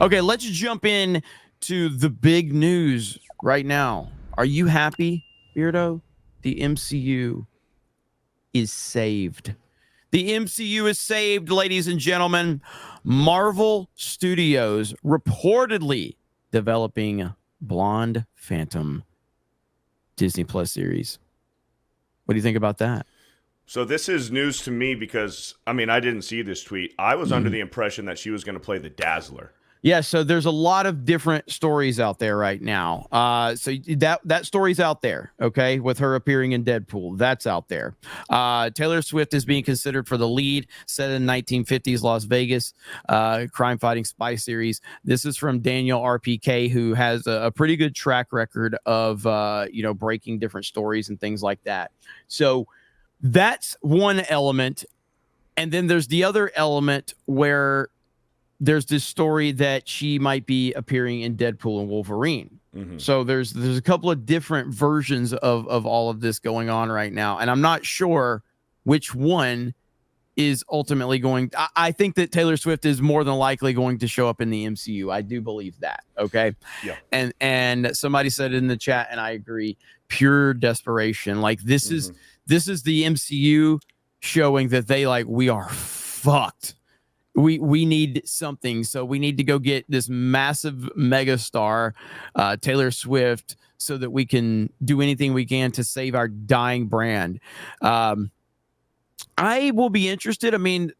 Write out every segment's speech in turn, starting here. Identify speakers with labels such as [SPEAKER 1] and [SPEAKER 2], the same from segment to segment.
[SPEAKER 1] Okay, let's jump in to the big news right now. Are you happy, Beardo? The MCU is saved. The MCU is saved, ladies and gentlemen. Marvel Studios reportedly developing Blonde Phantom Disney Plus series. What do you think about that?
[SPEAKER 2] So this is news to me because I mean I didn't see this tweet. I was under the impression that she was going to play the Dazzler.
[SPEAKER 1] Yeah, so there's a lot of different stories out there right now. So that story's out there, okay, with her appearing in Deadpool. That's out there. Taylor Swift is being considered for the lead, set in 1950s Las Vegas, crime-fighting spy series. This is from Daniel RPK, who has a pretty good track record of breaking different stories and things like that. So that's one element, and then there's the other element where there's this story that she might be appearing in Deadpool and Wolverine. Mm-hmm. So there's a couple of different versions of all of this going on right now. And I'm not sure which one is ultimately going. I think that Taylor Swift is more than likely going to show up in the MCU. I do believe that. Okay.
[SPEAKER 2] Yeah.
[SPEAKER 1] And somebody said in the chat, and I agree, pure desperation. Like this is the MCU showing that we are fucked. We need something, so we need to go get this massive megastar, Taylor Swift, so that we can do anything we can to save our dying brand. I will be interested. I mean,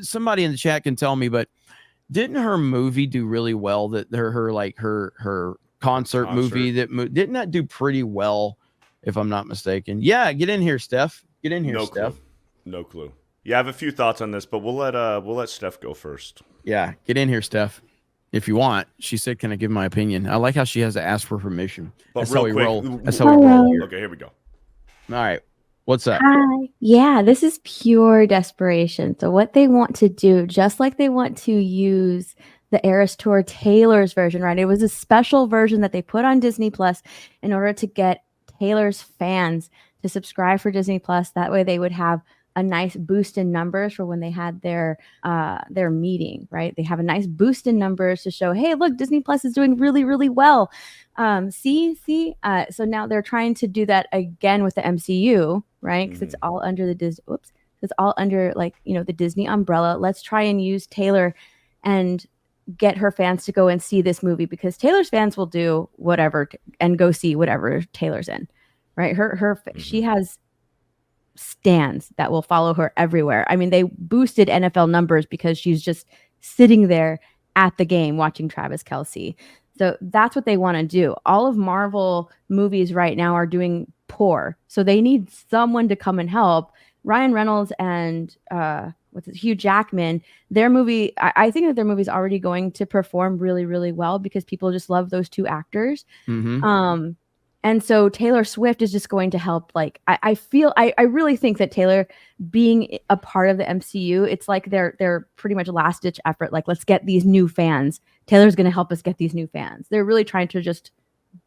[SPEAKER 1] somebody in the chat can tell me, but didn't her movie do really well? That her concert movie didn't that do pretty well, if I'm not mistaken? Yeah, get in here, Steph. Get in here, Steph.
[SPEAKER 2] No clue. Yeah, I have a few thoughts on this, but we'll let Steph go first.
[SPEAKER 1] Yeah, get in here, Steph. If you want. She said, "Can I give my opinion?" I like how she has to ask for permission.
[SPEAKER 2] But
[SPEAKER 1] that's
[SPEAKER 2] real
[SPEAKER 1] how we
[SPEAKER 2] quick,
[SPEAKER 1] roll. That's how we roll here.
[SPEAKER 2] Okay, here we go.
[SPEAKER 1] All right. What's up?
[SPEAKER 3] Hi. Yeah, this is pure desperation. So what they want to do, just like they want to use the Eras Tour Taylor's version, right? It was a special version that they put on Disney Plus in order to get Taylor's fans to subscribe for Disney Plus. That way they would have a nice boost in numbers for when they had their meeting, right? They have a nice boost in numbers to show, hey, look, Disney Plus is doing really, really well. So now they're trying to do that again with the MCU, right? Because it's all under the Disney. Oops, it's all under the Disney umbrella. Let's try and use Taylor and get her fans to go and see this movie, because Taylor's fans will do whatever and go see whatever Taylor's in, right? She has stands that will follow her everywhere. I mean, they boosted NFL numbers because she's just sitting there at the game watching Travis Kelce. So that's what they want to do. All of Marvel movies right now are doing poor. So they need someone to come and help. Ryan Reynolds and Hugh Jackman, their movie, I think that their movie is already going to perform really, really well because people just love those two actors. Mm-hmm. And so Taylor Swift is just going to help. I really think that Taylor being a part of the MCU, it's like their pretty much last ditch effort. Like, let's get these new fans. Taylor's going to help us get these new fans. They're really trying to just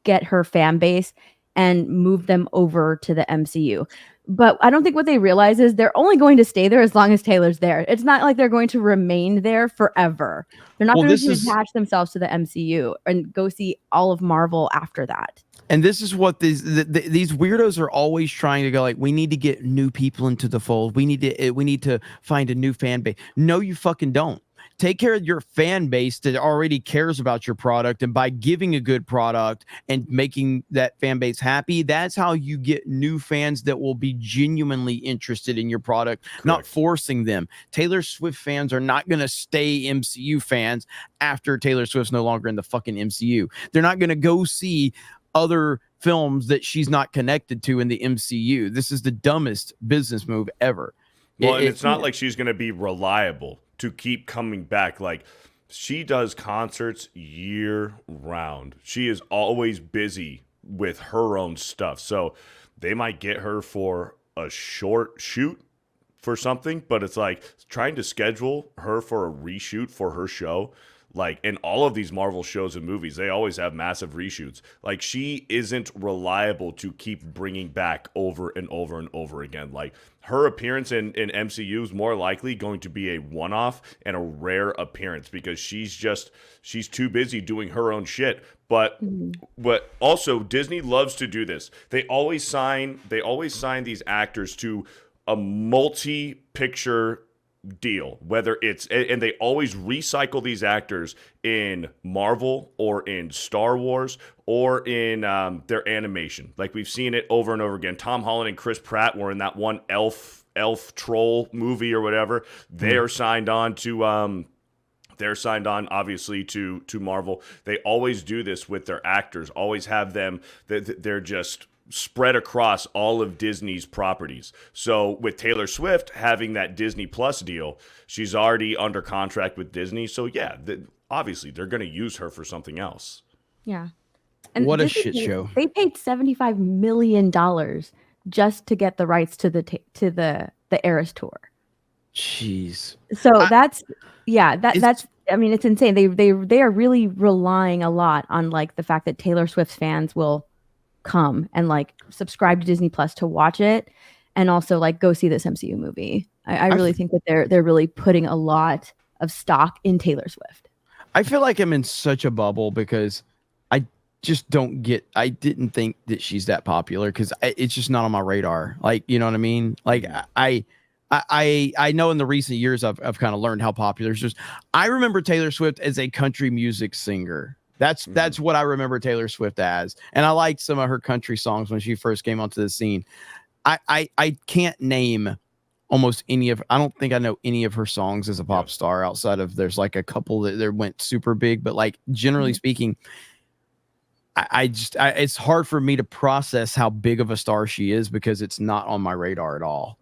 [SPEAKER 3] get her fan base and move them over to the MCU. But I don't think what they realize is they're only going to stay there as long as Taylor's there. It's not like they're going to remain there forever. They're not going to attach themselves to the MCU and go see all of Marvel after that.
[SPEAKER 1] And this is what these weirdos are always trying to go, like, we need to get new people into the fold. We need to find a new fan base. No, you fucking don't. Take care of your fan base that already cares about your product, and by giving a good product and making that fan base happy, that's how you get new fans that will be genuinely interested in your product. Correct. Not forcing them. Taylor Swift fans are not going to stay MCU fans after Taylor Swift's no longer in the fucking MCU. They're not going to go see other films that she's not connected to in the MCU. This is the dumbest business move ever.
[SPEAKER 2] Well, and it's not like she's going to be reliable to keep coming back. Like, she does concerts year round. She is always busy with her own stuff. So they might get her for a short shoot for something, but it's like trying to schedule her for a reshoot for her show. Like in all of these Marvel shows and movies, they always have massive reshoots. Like she isn't reliable to keep bringing back over and over and over again. Like her appearance in MCU is more likely going to be a one-off and a rare appearance because she's too busy doing her own shit. But also Disney loves to do this. They always sign these actors to a multi-picture deal, whether it's, and they always recycle these actors in Marvel or in Star Wars or in their animation. Like we've seen it over and over again. Tom Holland and Chris Pratt were in that one elf troll movie or whatever. They are signed on to they're signed on obviously to Marvel. They always do this with their actors, always have them, they're just spread across all of Disney's properties. So with Taylor Swift having that Disney Plus deal, she's already under contract with Disney. So yeah, obviously they're going to use her for something else.
[SPEAKER 3] Yeah.
[SPEAKER 1] And what a shit show.
[SPEAKER 3] They paid $75 million just to get the rights to the Eras tour.
[SPEAKER 1] Jeez.
[SPEAKER 3] So that's I mean, it's insane. They are really relying a lot on like the fact that Taylor Swift's fans will come and like subscribe to Disney Plus to watch it and also like go see this MCU movie. I really think that they're really putting a lot of stock in Taylor Swift.
[SPEAKER 1] I feel like I'm in such a bubble because I just I didn't think that she's that popular because it's just not on my radar. Like, you know what I mean? Like I know in the recent years I've kind of learned how popular she is. I remember Taylor Swift as a country music singer. That's what I remember Taylor Swift as. And I liked some of her country songs when she first came onto the scene. I can't name almost I don't think I know any of her songs as a pop star outside of there's like a couple that went super big, but like generally speaking, it's hard for me to process how big of a star she is because it's not on my radar at all.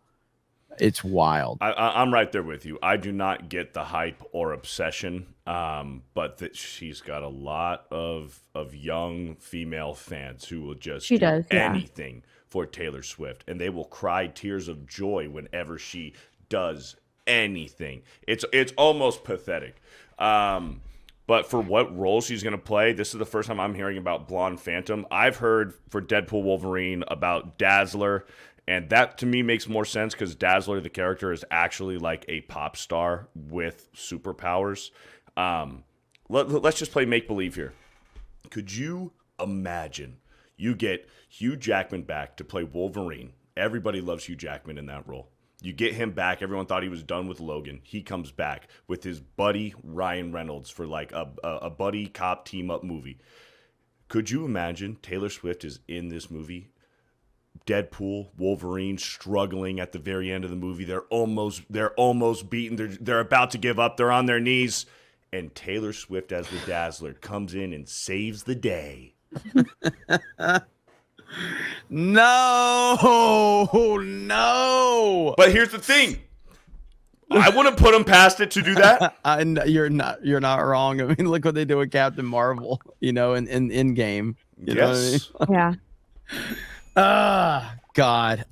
[SPEAKER 1] It's wild.
[SPEAKER 2] I'm right there with you. I do not get the hype or obsession, but that she's got a lot of young female fans who will just do anything for Taylor Swift, and they will cry tears of joy whenever she does anything. It's almost pathetic. But for what role she's going to play, this is the first time I'm hearing about Blonde Phantom. I've heard for Deadpool Wolverine about Dazzler. And that to me makes more sense because Dazzler, the character, is actually like a pop star with superpowers. Let's just play make-believe here. Could you imagine you get Hugh Jackman back to play Wolverine? Everybody loves Hugh Jackman in that role. You get him back. Everyone thought he was done with Logan. He comes back with his buddy Ryan Reynolds for like a buddy cop team-up movie. Could you imagine Taylor Swift is in this movie? Deadpool, Wolverine struggling at the very end of the movie. They're almost beaten. They're about to give up. They're on their knees. And Taylor Swift as the Dazzler comes in and saves the day.
[SPEAKER 1] No.
[SPEAKER 2] But here's the thing. I wouldn't put them past it to do that.
[SPEAKER 1] You're not wrong. I mean, look what they do with Captain Marvel, in Endgame. You know what I mean?
[SPEAKER 3] Yeah.
[SPEAKER 1] God.